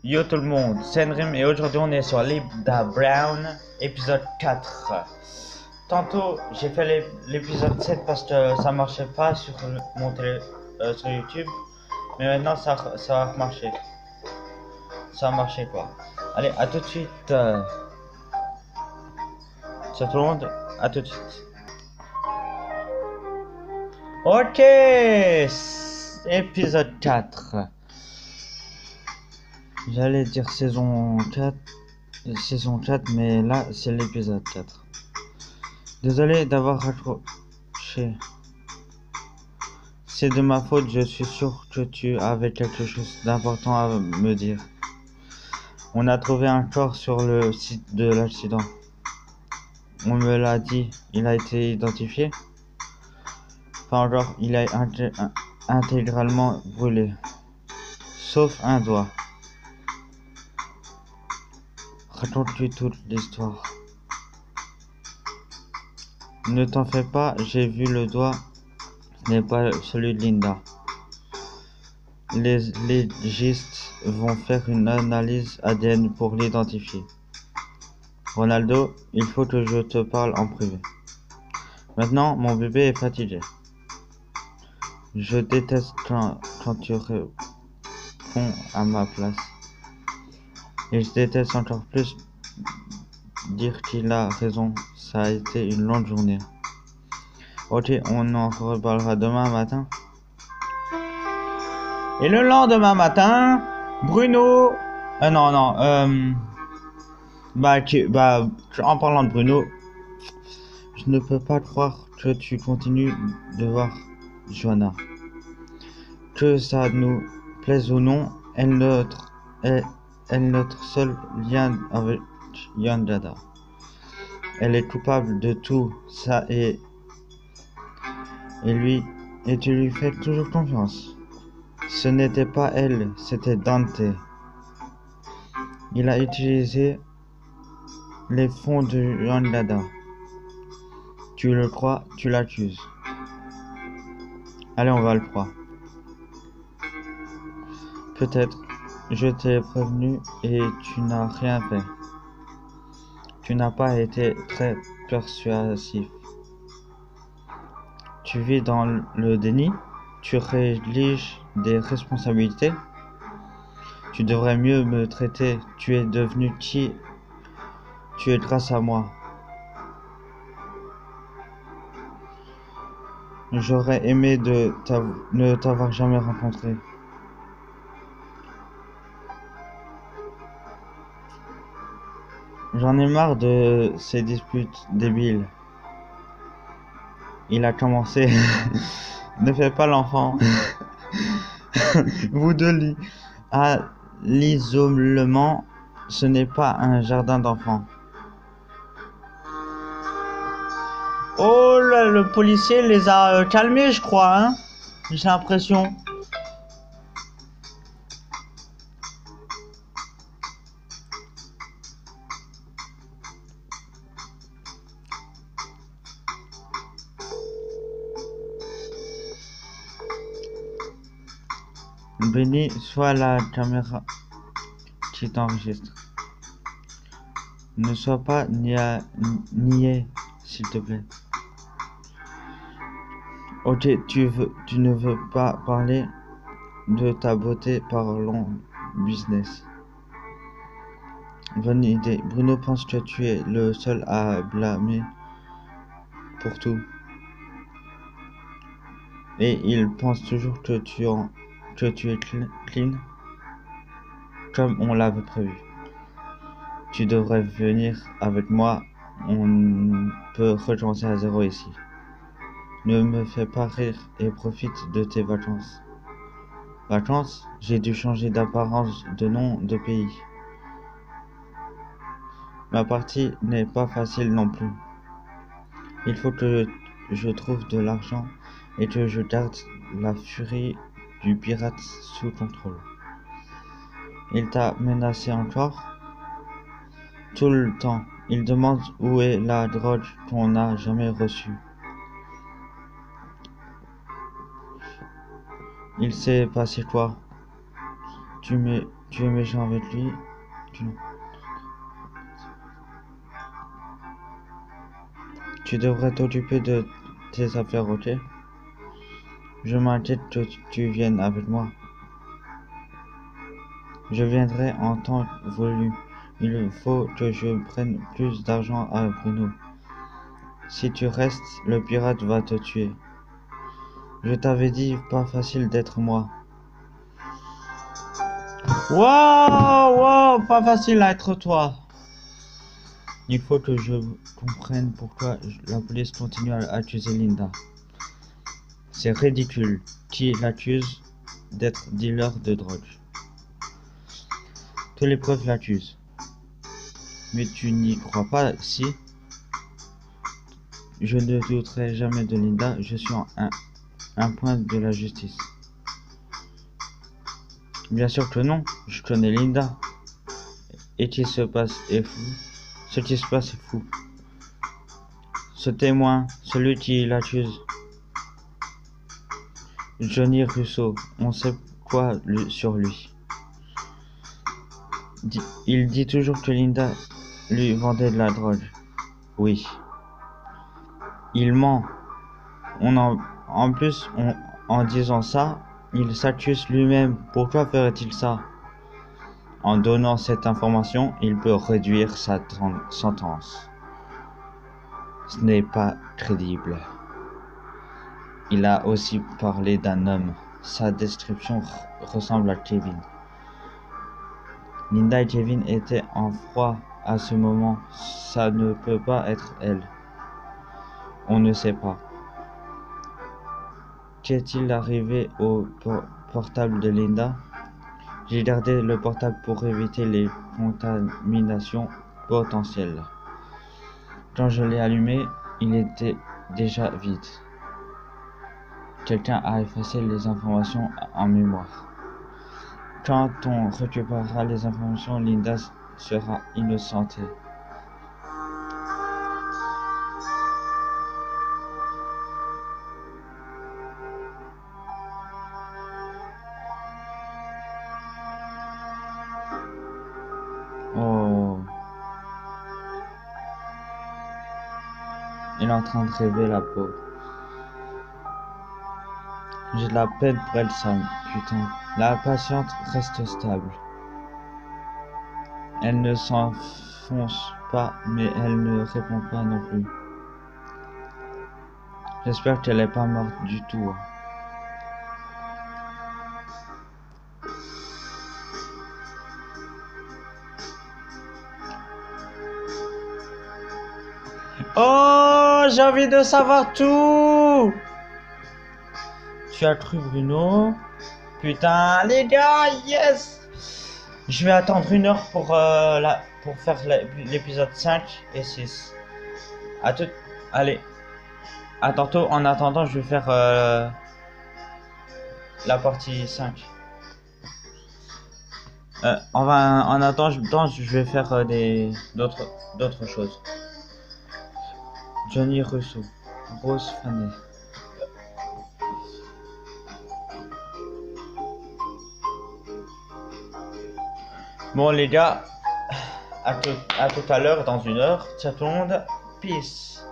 Yo tout le monde, c'est Enrim et aujourd'hui on est sur Linda Brown, épisode 4. Tantôt j'ai fait l'épisode 7 parce que ça marchait pas sur sur YouTube, mais maintenant ça va marcher. Ça a marché quoi. Allez, à tout de suite. Sur tout le monde, à tout de suite. Ok, épisode 4. J'allais dire saison 4, mais là c'est l'épisode 4. Désolé d'avoir raccroché. C'est de ma faute, je suis sûr que tu avais quelque chose d'important à me dire. On a trouvé un corps sur le site de l'accident. On me l'a dit, il a été identifié. Pas encore, il est intégralement brûlé. Sauf un doigt. Raconte-lui toute l'histoire. Ne t'en fais pas, j'ai vu le doigt. Ce n'est pas celui de Linda. Les légistes vont faire une analyse ADN pour l'identifier. Ronaldo, il faut que je te parle en privé. Maintenant, mon bébé est fatigué. Je déteste quand tu réponds à ma place. Et je déteste encore plus dire qu'il a raison. Ça a été une longue journée. Ok, on en reparlera demain matin. Et le lendemain matin, Bruno... en parlant de Bruno, je ne peux pas croire que tu continues de voir Joanna. Que ça nous plaise ou non, est notre seul lien avec Yandada. Elle est coupable de tout ça et tu lui fais toujours confiance. Ce n'était pas elle, c'était Dante. Il a utilisé les fonds de Yandada. Tu le crois, tu l'accuses. Allez, on va le croire. Peut-être. Je t'ai prévenu et tu n'as rien fait. Tu n'as pas été très persuasif. Tu vis dans le déni. Tu rédiges des responsabilités. Tu devrais mieux me traiter. Tu es devenu qui tu es grâce à moi. J'aurais aimé ne t'avoir jamais rencontré. J'en ai marre de ces disputes débiles. Il a commencé. Ne fais pas l'enfant. Vous deux à l'isolement, ce n'est pas un jardin d'enfants. Oh là, le policier les a calmés, je crois, hein. J'ai l'impression. Béni soit la caméra qui t'enregistre. Ne sois pas niais, s'il te plaît. Ok, tu ne veux pas parler de ta beauté, parlons business. Bonne idée. Bruno pense que tu es le seul à blâmer pour tout. Et il pense toujours que tu es clean, comme on l'avait prévu. Tu devrais venir avec moi, on peut recommencer à zéro ici. Ne me fais pas rire et profite de tes vacances. Vacances? J'ai dû changer d'apparence, de nom, de pays. Ma partie n'est pas facile non plus. Il faut que je trouve de l'argent et que je garde la furie du pirate sous contrôle. Il t'a menacé encore? Tout le temps. Il demande où est la drogue qu'on n'a jamais reçue. Il s'est passé quoi? Tu Tu es méchant avec lui. Tu devrais t'occuper de tes affaires, ok? Je m'inquiète que tu viennes avec moi. Je viendrai en temps voulu. Il faut que je prenne plus d'argent à Bruno. Si tu restes, le pirate va te tuer. Je t'avais dit, pas facile d'être moi. Wow, pas facile à être toi. Il faut que je comprenne pourquoi la police continue à accuser Linda. C'est ridicule. Qui l'accuse d'être dealer de drogue? Toutes les preuves l'accusent. Mais tu n'y crois pas, si? Je ne douterai jamais de Linda, je suis un point de la justice. Bien sûr que non, je connais Linda. Et ce qui se passe est fou. Ce qui se passe est fou. Ce témoin, celui qui l'accuse, Johnny Russo, on sait quoi sur lui. Il dit toujours que Linda lui vendait de la drogue. Oui. Il ment. En plus, en disant ça, il s'accuse lui-même. Pourquoi ferait-il ça? En donnant cette information, il peut réduire sa sentence. Ce n'est pas crédible. Il a aussi parlé d'un homme. Sa description ressemble à Kevin. Linda et Kevin étaient en froid à ce moment. Ça ne peut pas être elle. On ne sait pas. Qu'est-il arrivé au portable de Linda? J'ai gardé le portable pour éviter les contaminations potentielles. Quand je l'ai allumé, il était déjà vide. Quelqu'un a effacé les informations en mémoire. Quand on récupérera les informations, Linda sera innocentée. Oh. Elle est en train de rêver, la peau. J'ai de la peine pour elle, Sam. Putain. La patiente reste stable. Elle ne s'enfonce pas, mais elle ne répond pas non plus. J'espère qu'elle n'est pas morte du tout. Oh, j'ai envie de savoir tout. Tu as cru Bruno? Putain, les gars, yes! Je vais attendre 1 heure pour faire l'épisode 5 et 6. À tout. Allez. À tantôt. En attendant, je vais faire la partie 5. En attendant, je vais faire d'autres choses. Johnny Russo. Rose Fanny. Bon les gars, à tout à l'heure, dans 1 heure. Ciao tout le monde. Peace.